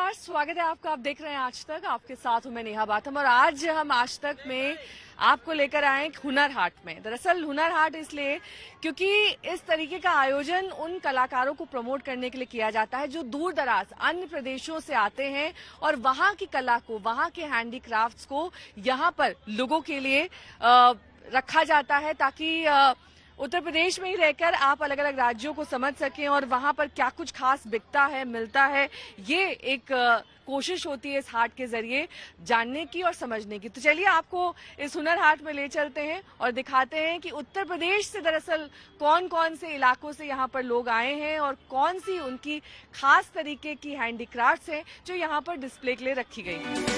नमस्कार, स्वागत है आपका। आप देख रहे हैं आज तक, आपके साथ हूं मैं नेहा बाथम और आज हम आज तक में आपको लेकर आए हुनर हाट में। दरअसल हुनर हाट इसलिए क्योंकि इस तरीके का आयोजन उन कलाकारों को प्रमोट करने के लिए किया जाता है जो दूर दराज अन्य प्रदेशों से आते हैं और वहां की कला को, वहां के हैंडीक्राफ्ट्स को यहां पर लोगों के लिए रखा जाता है ताकि उत्तर प्रदेश में ही रहकर आप अलग अलग राज्यों को समझ सकें और वहां पर क्या कुछ खास बिकता है, मिलता है। ये एक कोशिश होती है इस हाट के जरिए जानने की और समझने की। तो चलिए आपको इस हुनर हाट में ले चलते हैं और दिखाते हैं कि उत्तर प्रदेश से दरअसल कौन कौन से इलाकों से यहाँ पर लोग आए हैं और कौन सी उनकी खास तरीके की हैंडीक्राफ्ट्स हैं जो यहाँ पर डिस्प्ले के लिए रखी गई हैं।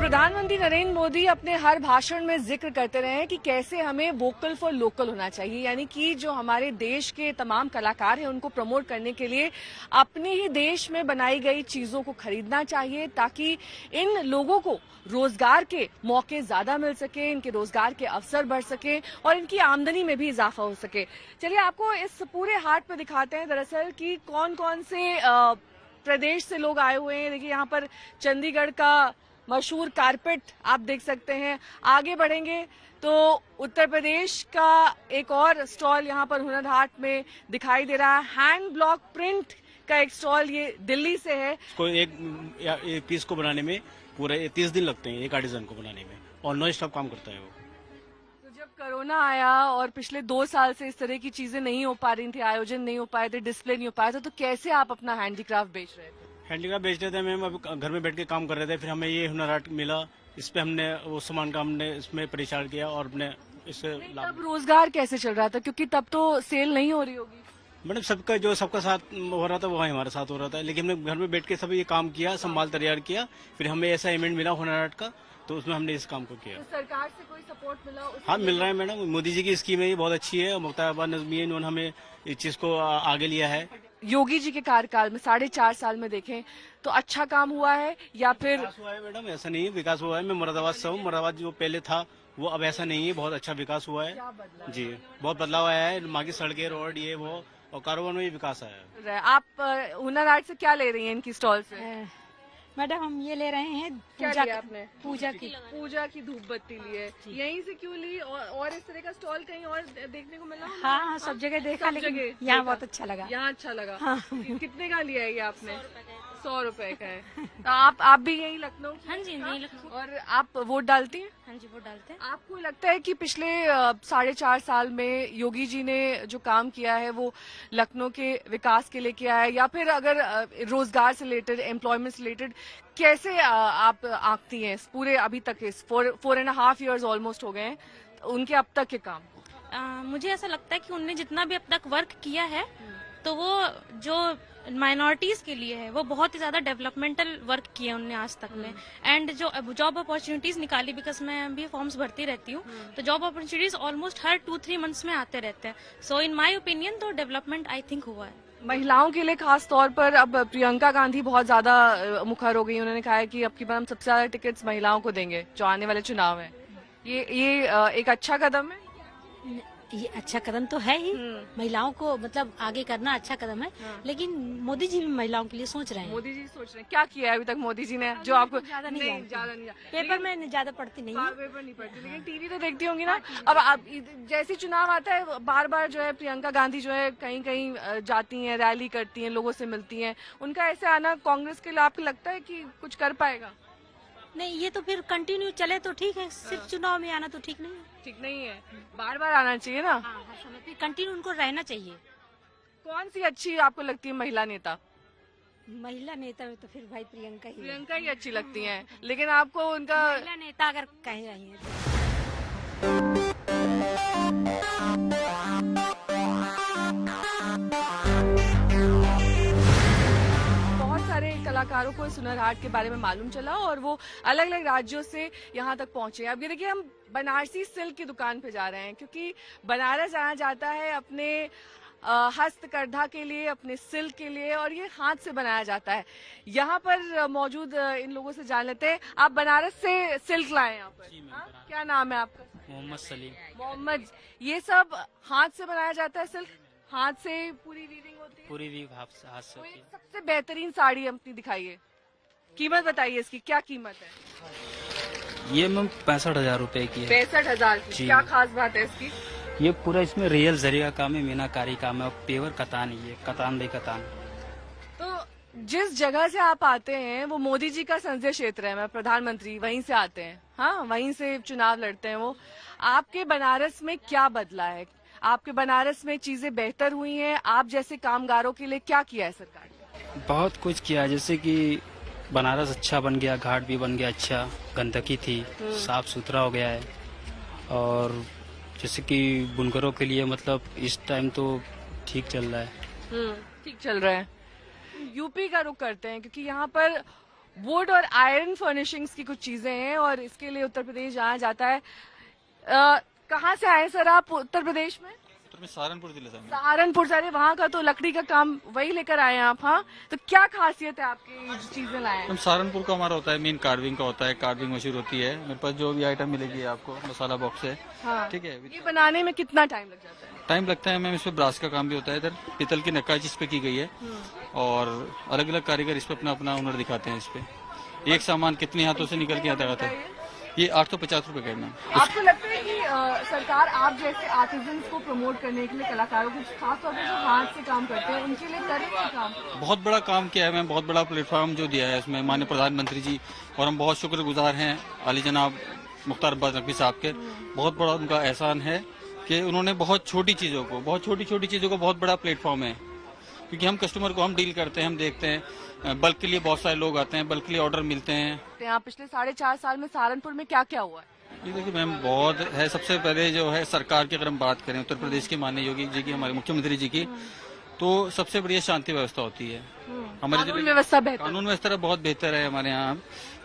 प्रधानमंत्री नरेंद्र मोदी अपने हर भाषण में जिक्र करते रहे हैं कि कैसे हमें वोकल फॉर लोकल होना चाहिए, यानी कि जो हमारे देश के तमाम कलाकार हैं उनको प्रमोट करने के लिए अपने ही देश में बनाई गई चीजों को खरीदना चाहिए ताकि इन लोगों को रोजगार के मौके ज्यादा मिल सके, इनके रोजगार के अवसर बढ़ सके और इनकी आमदनी में भी इजाफा हो सके। चलिए आपको इस पूरे हाट पे दिखाते हैं दरअसल कि कौन कौन से प्रदेश से लोग आए हुए हैं। देखिए यहाँ पर चंडीगढ़ का मशहूर कारपेट आप देख सकते हैं। आगे बढ़ेंगे तो उत्तर प्रदेश का एक और स्टॉल यहाँ पर हुनर हाट में दिखाई दे रहा है। हैंड ब्लॉक प्रिंट का एक स्टॉल ये दिल्ली से है। इसको एक पीस को बनाने में पूरे 30 दिन लगते हैं, एक आर्टिजन को बनाने में, और नॉन स्टॉप काम करता है वो। तो जब कोरोना आया और पिछले 2 साल से इस तरह की चीजें नहीं हो पा रही थी, आयोजन नहीं हो पाए थे, डिस्प्ले नहीं हो पाया था, तो कैसे आप अपना हैंडीक्राफ्ट बेच रहे थे? हैंडीक्राफ्ट बेच रहे थे मैम, अब घर में बैठ के काम कर रहे थे। फिर हमें ये हुनर हाट मिला, इस पे हमने वो सामान का हमने इसमें प्रचार किया और अपने इससे तब रोजगार कैसे चल रहा था, क्योंकि तब तो सेल नहीं हो रही होगी? मैडम सबका साथ हो रहा था वो हमारे साथ हो रहा था, लेकिन हमने घर में बैठ के सब ये काम किया, संभाल तैयार किया। फिर हमें ऐसा इवेंट मिला हुनर हाट का, तो उसमें हमने इस काम को किया। तो सरकार से कोई सपोर्ट मिला? हाँ मिल रहा है मैडम, मोदी जी की स्कीम है, ये बहुत अच्छी है। मुख्तार नजमी इन्होंने हमें इस चीज को आगे लिया है। योगी जी के कार्यकाल में 4.5 साल में देखें तो अच्छा काम हुआ है या फिर? विकास हुआ है मैडम, ऐसा नहीं है, विकास हुआ है। मैं मुरादाबाद से हूँ, मुरादाबाद जो पहले था वो अब ऐसा नहीं है, बहुत अच्छा विकास हुआ है जी, बहुत बदलाव आया है। वहाँ की सड़कें, रोड, ये वो, और कारोबार में भी विकास आया है। आप हुनर हाट से क्या ले रही हैं इनकी स्टॉल से? मैडम हम ये ले रहे हैं पूजा आपने? पूजा की धूप बत्ती ली है, यहीं से क्यों ली? और इस तरह का स्टॉल कहीं और देखने को मिला? हाँ, सब जगह देखा, लेकिन यहाँ बहुत अच्छा लगा। यहाँ अच्छा लगा। हाँ। कितने का लिया है ये आपने? 100 रुपए का है। तो आप भी यही लखनऊ? हाँ जी, यही लखनऊ। और आप वोट डालती हैं? हाँ जी, वोट डालते हैं। आपको लगता है कि पिछले 4.5 साल में योगी जी ने जो काम किया है वो लखनऊ के विकास के लिए किया है, या फिर अगर रोजगार से रिलेटेड, एम्प्लॉयमेंट से रिलेटेड कैसे आप आंकती हैं पूरे अभी तक के 4.5 years ऑलमोस्ट हो गए हैं उनके अब तक के काम? मुझे ऐसा लगता है कि उनने जितना भी अब तक वर्क किया है तो वो जो माइनॉरिटीज के लिए है वो बहुत ही ज्यादा डेवलपमेंटल वर्क किया उनने आज तक में। एंड जो जॉब अपॉर्चुनिटीज निकाली, बिकॉज मैं भी फॉर्म्स भरती रहती हूँ, तो जॉब अपॉर्चुनिटीज ऑलमोस्ट हर 2-3 मंथ्स में आते रहते हैं। सो इन माय ओपिनियन तो डेवलपमेंट आई थिंक हुआ है। महिलाओं के लिए खास तौर पर अब प्रियंका गांधी बहुत ज्यादा मुखर हो गई। उन्होंने कहा है कि अब की बार हम सबसे ज्यादा टिकट्स महिलाओं को देंगे जो आने वाले चुनाव है। ये एक अच्छा कदम है? ये अच्छा कदम तो है ही, महिलाओं को मतलब आगे करना अच्छा कदम है। लेकिन मोदी जी भी महिलाओं के लिए सोच रहे हैं। मोदी जी सोच रहे हैं, क्या किया है अभी तक मोदी जी ने जो आपको? ज्यादा नहीं, पेपर में ज्यादा पढ़ती नहीं है। पेपर नहीं पढ़ती, लेकिन टीवी तो देखती होंगी ना। अब आप जैसे चुनाव आता है बार बार जो है प्रियंका गांधी जो है कहीं कहीं जाती हैं, रैली करती हैं, लोगों से मिलती हैं। उनका ऐसे आना कांग्रेस के लिए आपको लगता है कि कुछ कर पाएगा? नहीं, ये तो फिर कंटिन्यू चले तो ठीक है, सिर्फ चुनाव में आना तो ठीक नहीं है। ठीक नहीं है, बार बार आना चाहिए ना। हाँ, हर समय पे कंटिन्यू उनको रहना चाहिए। कौन सी अच्छी आपको लगती है महिला नेता? महिला नेता में तो फिर भाई प्रियंका ही अच्छी लगती हैं, लेकिन आपको उनका महिला नेता अगर कहीं रही है कलाकारों को इस हुनर हाट के बारे में मालूम चला और वो अलग अलग राज्यों से यहाँ तक पहुंचे। अब ये देखिए हम बनारसी सिल्क की दुकान पे जा रहे हैं क्योंकि बनारस जाना जाता है अपने हस्तकरघा के लिए, अपने सिल्क के लिए, और ये हाथ से बनाया जाता है। यहाँ पर मौजूद इन लोगों से जान लेते हैं। आप बनारस से सिल्क लाए यहाँ पर? हाँ? क्या नाम है आपका? मोहम्मद सलीम। मोहम्मद, ये सब हाथ से बनाया जाता है सिल्क? हाथ से पूरी वीविंग होती है? पूरी वीव हाथ से तो होती एक है। सबसे बेहतरीन साड़ी अपनी दिखाइए, कीमत बताइए इसकी, क्या कीमत है? ये मैम 65,000 रुपए की है। 65,000 की। जी। क्या खास बात है इसकी? ये पूरा इसमें रियल जरी का काम है, मीनाकारी काम है, और पेवर कतान ही है, कतान भाई कतान। तो जिस जगह से आप आते हैं वो मोदी जी का संसदीय क्षेत्र है, मैं प्रधानमंत्री वहीं से आते हैं, हाँ, वहीं से चुनाव लड़ते हैं वो। आपके बनारस में क्या बदला है? आपके बनारस में चीजें बेहतर हुई हैं? आप जैसे कामगारों के लिए क्या किया है सरकार ने? बहुत कुछ किया, जैसे कि बनारस अच्छा बन गया, घाट भी बन गया अच्छा, गंदगी थी साफ सुथरा हो गया है। और जैसे कि बुनकरों के लिए मतलब इस टाइम तो ठीक चल रहा है। ठीक चल रहा है। यूपी का रुख करते हैं क्योंकि यहाँ पर वुड और आयरन फर्निशिंग्स की कुछ चीजें हैं और इसके लिए उत्तर प्रदेश जाना जाता है। कहाँ से आए सर आप उत्तर प्रदेश में? उत्तर में सहारनपुर जिले से। सहारनपुर से। अरे वहाँ का तो लकड़ी का काम वही लेकर आए हैं आप, हाँ? तो क्या खासियत है आपकी ये जो चीजें लाए हैं? हम सहारनपुर का हमारा होता है मेन कार्विंग का होता है, कार्विंग मशीन होती है मेरे पास। जो भी आइटम मिलेगी आपको मसाला बॉक्स है, हाँ। ठीक है। ये बनाने में कितना टाइम लग जाता है? टाइम लगता है मैम, इसमें ब्रास का काम भी होता है, इधर पीतल की नक्काशी इस पे की गई है और अलग अलग कारीगर इस पे अपना अपना हुनर दिखाते हैं। इस पे एक सामान कितने हाथों से निकल के आता है। ये 850 रुपए का है मैम। आपको लगता है कि सरकार आप जैसे आर्टिजन्स को प्रमोट करने के लिए, कलाकारों को खास तौर पर जो हाथ से काम करते हैं उनके लिए कर रही है काम? बहुत बड़ा काम किया है मैम, बहुत बड़ा प्लेटफॉर्म जो दिया है इसमें माननीय प्रधानमंत्री जी, और हम बहुत शुक्रगुजार हैं आली जनाब मुख्तार अब्बास नकवी साहब के। बहुत बड़ा उनका एहसान है कि उन्होंने बहुत छोटी चीजों को, बहुत छोटी छोटी चीजों को बहुत बड़ा प्लेटफॉर्म है। क्योंकि हम कस्टमर को हम डील करते हैं, हम देखते हैं, बल्क के लिए बहुत सारे लोग आते हैं, बल्क के लिए ऑर्डर मिलते हैं। यहाँ पिछले 4.5 साल में सहारनपुर में क्या क्या हुआ है? ये देखिए मैम बहुत है। सबसे पहले जो है सरकार की अगर हम बात करें उत्तर प्रदेश के माननीय योगी जी की, हमारे मुख्यमंत्री जी की, तो सबसे बढ़िया शांति व्यवस्था होती है हमारे कानून व्यवस्था बेहतर? कानून व्यवस्था बहुत बेहतर है हमारे यहाँ,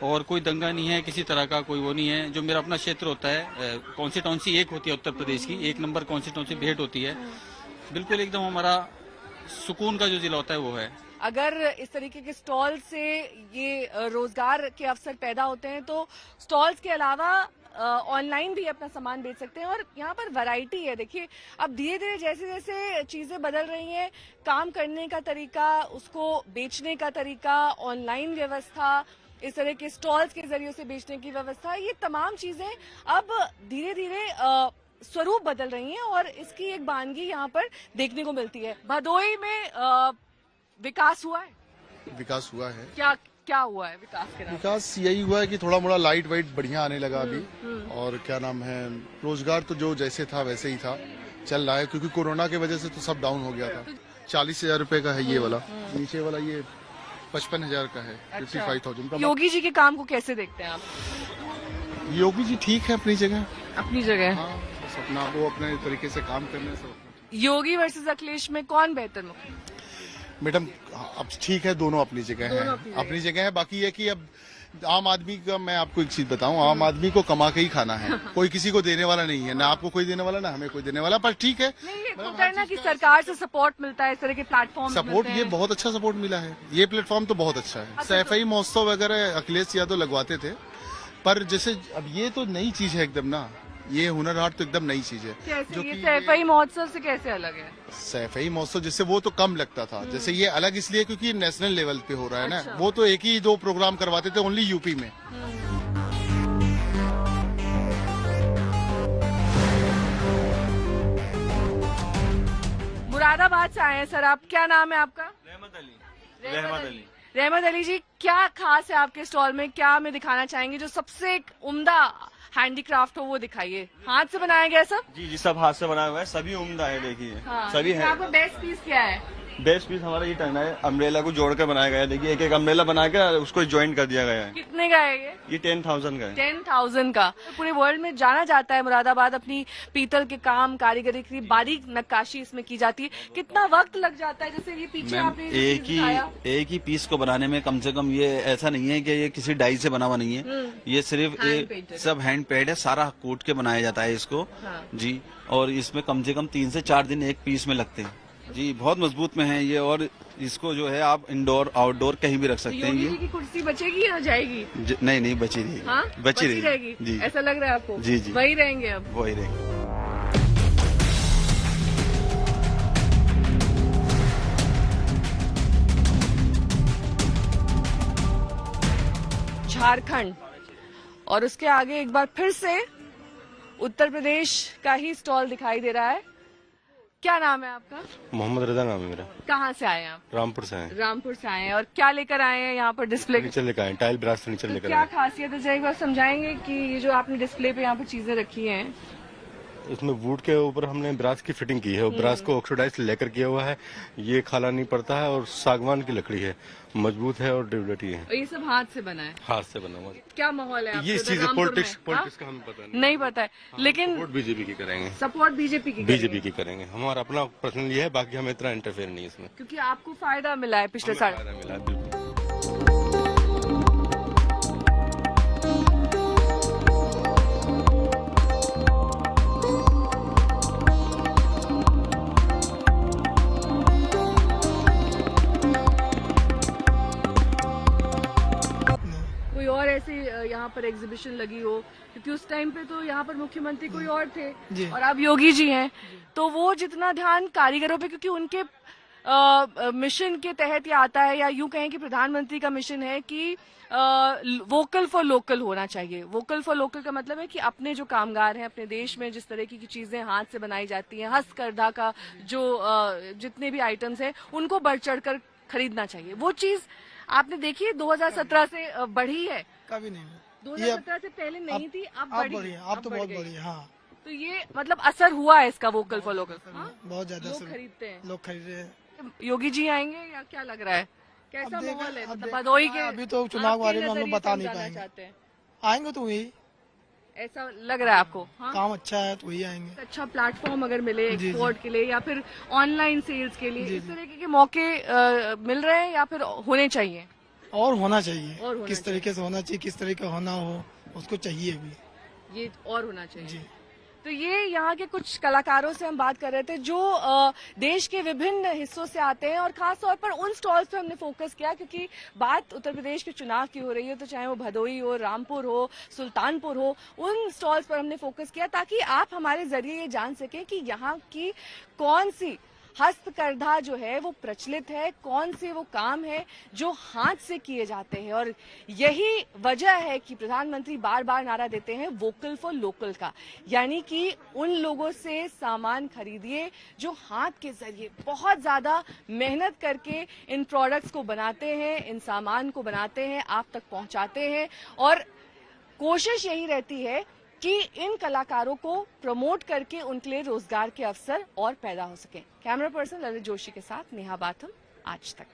और कोई दंगा नहीं है, किसी तरह का कोई वो नहीं है। जो मेरा अपना क्षेत्र होता है, कॉन्स्टिट्यूंसी एक होती है उत्तर प्रदेश की, 1 नंबर कॉन्स्टिट्यूंसी भेंट होती है। बिल्कुल एकदम हमारा सुकून का जो जिला होता है वो है। अगर इस तरीके के स्टॉल से ये रोजगार के अवसर पैदा होते हैं तो स्टॉल्स के अलावा ऑनलाइन भी अपना सामान बेच सकते हैं, और यहाँ पर वैरायटी है। देखिए अब धीरे धीरे जैसे जैसे चीजें बदल रही हैं, काम करने का तरीका, उसको बेचने का तरीका, ऑनलाइन व्यवस्था, इस तरह के स्टॉल्स के जरिए से बेचने की व्यवस्था, ये तमाम चीजें अब धीरे धीरे स्वरूप बदल रही हैं और इसकी एक वानगी यहाँ पर देखने को मिलती है। भदोही में विकास हुआ है? विकास हुआ है। क्या हुआ है विकास के नाम? विकास यही हुआ है कि थोड़ा मोड़ा लाइट वाइट बढ़िया आने लगा अभी, और क्या नाम है, रोजगार तो जो जैसे था वैसे ही था, चल रहा है। क्योंकि कोरोना की वजह से तो सब डाउन हो गया था। 40,000 रुपए का है ये वाला, नीचे वाला ये 55,000 का है, 55,000 का। योगी जी के काम को कैसे देखते हैं आप? योगी जी ठीक है अपनी जगह, अपनी जगह। हाँ, बस अपना वो अपने तरीके से काम करने से। योगी वर्सेस अखिलेश में कौन बेहतर मुख्यमंत्री? मैडम अब ठीक है, दोनों अपनी जगह है, अपनी जगह है। बाकी ये कि अब आम आदमी का, मैं आपको एक चीज बताऊं, आम आदमी को कमा के ही खाना है, कोई किसी को देने वाला नहीं है, ना आपको कोई देने वाला, ना हमें कोई देने वाला। पर ठीक है, नहीं, ये तो है ना कि सरकार से सपोर्ट मिलता है, इस तरह के प्लेटफॉर्म सपोर्ट, ये बहुत अच्छा सपोर्ट मिला है। ये प्लेटफॉर्म तो बहुत अच्छा है। सैफई महोत्सव वगैरह अखिलेश यादव लगवाते थे, पर जैसे अब ये तो नई चीज है एकदम ना, ये हुनर हाट तो एकदम नई चीज है। जो कि सैफई महोत्सव से कैसे अलग है? सैफई महोत्सव जैसे वो तो कम लगता था, जैसे ये अलग इसलिए क्योंकि नेशनल लेवल पे हो रहा है ना। वो तो एक ही 2 प्रोग्राम करवाते थे ओनली यूपी में। मुरादाबाद से आए हैं सर आप, क्या नाम है आपका? रहमत अली। रहमत अली जी, क्या खास है आपके स्टॉल में? क्या हमें दिखाना चाहेंगे जो सबसे एक उम्दा हैंडीक्राफ्ट हो वो दिखाइए। हाथ से बनाया गया सब? जी सब हाथ से बनाया हुआ है, सभी उम्दा है। देखिए सभी है। आपका बेस्ट पीस क्या है? बेस्ट पीस हमारा ये टंगा है, अम्ब्रेला को जोड़ कर बनाया गया है। देखिए एक एक अम्ब्रेला बना के उसको ज्वाइन कर दिया गया है। कितने का है ये? 10,000 का है। 10,000 का। पूरे वर्ल्ड में जाना जाता है मुरादाबाद अपनी पीतल के काम, कारीगरी की बारीक नक्काशी इसमें की जाती है। कितना वक्त लग जाता है? जैसे ये पीछे आपने एक ही पीस को बनाने में कम से कम, ये ऐसा नहीं है कि ये किसी डाई से बना हुआ नहीं है, ये सिर्फ सब हैंड पेड है, सारा कूट के बनाया जाता है इसको। जी, और इसमें कम से कम 3 से 4 दिन एक पीस में लगते हैं। जी बहुत मजबूत में है ये, और इसको जो है आप इंडोर आउटडोर कहीं भी रख सकते हैं। योगी ये जी की कुर्सी बचेगी या जाएगी? नहीं बची रहेगी। हाँ, बची रहेगी जी। ऐसा लग रहा है आपको? जी जी वही रहेंगे अब। वही रहेगी। झारखंड और उसके आगे एक बार फिर से उत्तर प्रदेश का ही स्टॉल दिखाई दे रहा है। क्या नाम है आपका? मोहम्मद रजा नाम है मेरा। कहाँ से आए हैं आप? रामपुर से आए। रामपुर से आए हैं। और क्या लेकर आए हैं यहाँ पर डिस्प्ले? फर्नीचर लेकर आए, टाइल ब्रास फर्नीचर लेकर क्या आए। खासियत है, जरा एक बार समझाएंगे कि ये जो आपने डिस्प्ले पे यहाँ पर चीजें रखी हैं? इसमें वुड के ऊपर हमने ब्रास की फिटिंग की है, और ब्रास को ऑक्सीडाइज लेकर किया हुआ है। ये खाला नहीं पड़ता है, और सागवान की लकड़ी है, मजबूत है और ड्यूरेबिलिटी है। और ये सब हाथ से बना है? हाथ से बना हुआ। क्या माहौल है ये चीज पॉलिटिक्स का हमें पता नहीं पता है, लेकिन सपोर्ट बीजेपी की करेंगे। सपोर्ट बीजेपी की करेंगे। हमारा अपना पर्सनल ये है, बाकी हमें इतना इंटरफेयर नहीं है इसमें। क्योंकि आपको फायदा मिला है पिछले साल। फायदा मिला है, बिल्कुल। कोई और ऐसे यहाँ पर एग्जीबिशन लगी हो, क्योंकि उस टाइम पे तो यहाँ पर मुख्यमंत्री कोई और थे और अब योगी जी हैं, तो वो जितना ध्यान कारीगरों पे, क्योंकि उनके मिशन के तहत ये आता है, या यूं कहें कि प्रधानमंत्री का मिशन है कि वोकल फॉर लोकल होना चाहिए। वोकल फॉर लोकल का मतलब है कि अपने जो कामगार हैं, अपने देश में जिस तरह की चीजें हाथ से बनाई जाती हैं, हस्तकरघा का जो जितने भी आइटम्स हैं, उनको बढ़ चढ़ कर खरीदना चाहिए। वो चीज आपने देखी 2017 से बढ़ी है? कभी नहीं। 2017 से पहले नहीं थी, अब बढ़ी है। अब तो बहुत बढ़ी है। हाँ, तो ये मतलब असर हुआ है इसका वोकल फॉर लोकल? बहुत ज्यादा लोग खरीदते हैं, लोग खरीद रहे हैं। योगी जी आएंगे या क्या लग रहा है? कैसा अब माहौल है? मतलब देखा भदोही के अभी तो चुनाव के बारे में हम लोग बता नहीं पाएंगे। पाएंगे। आएंगे तो वही, ऐसा लग रहा है आपको? हाँ? काम अच्छा है तो वही आएंगे। अच्छा प्लेटफॉर्म अगर मिले जी, एक्सपोर्ट के लिए या फिर ऑनलाइन सेल्स के लिए, जी, इस तरह के मौके मिल रहे हैं या फिर होने चाहिए? और होना चाहिए। और होना किस तरीके से होना चाहिए, किस तरीके होना हो, उसको चाहिए भी। ये और होना चाहिए जी। तो ये यहाँ के कुछ कलाकारों से हम बात कर रहे थे जो देश के विभिन्न हिस्सों से आते हैं, और खास तौर पर उन स्टॉल्स पे हमने फोकस किया क्योंकि बात उत्तर प्रदेश के चुनाव की हो रही है, तो चाहे वो भदोही हो, रामपुर हो, सुल्तानपुर हो, उन स्टॉल्स पर हमने फोकस किया ताकि आप हमारे जरिए ये जान सकें कि यहाँ की कौन सी हस्तकरघा जो है वो प्रचलित है, कौन से वो काम है जो हाथ से किए जाते हैं। और यही वजह है कि प्रधानमंत्री बार बार नारा देते हैं वोकल फॉर लोकल का, यानी कि उन लोगों से सामान खरीदिए जो हाथ के जरिए बहुत ज्यादा मेहनत करके इन प्रोडक्ट्स को बनाते हैं, इन सामान को बनाते हैं, आप तक पहुंचाते हैं। और कोशिश यही रहती है कि इन कलाकारों को प्रमोट करके उनके लिए रोजगार के अवसर और पैदा हो सके। कैमरा पर्सन ललित जोशी के साथ नेहा बाथम, आज तक।